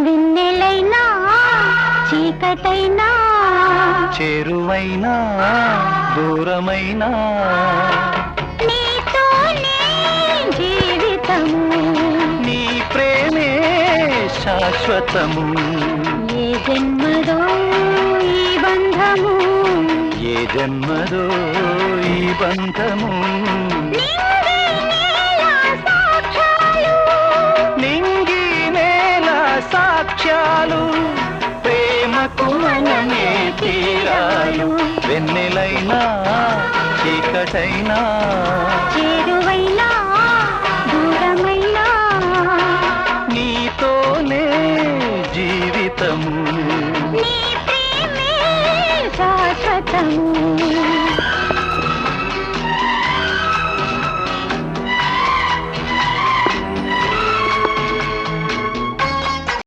వెన్నెలైనా చీకటైనా చేరువైనా దూరమైనా నీతోనే జీవితము నీ ప్రేమే శాశ్వతము ఏ జన్మదో ఈ బంధము ఏ జన్మదో ఈ బంధము నింగి నేల సాక్ష్యాలు ప్రేమకు మనమే తీరాలు వెన్నెలైనా చీకటైనా చేరువైనా దూరమైనా నీతోనే జీవితము నీ ప్రేమే శాశ్వతము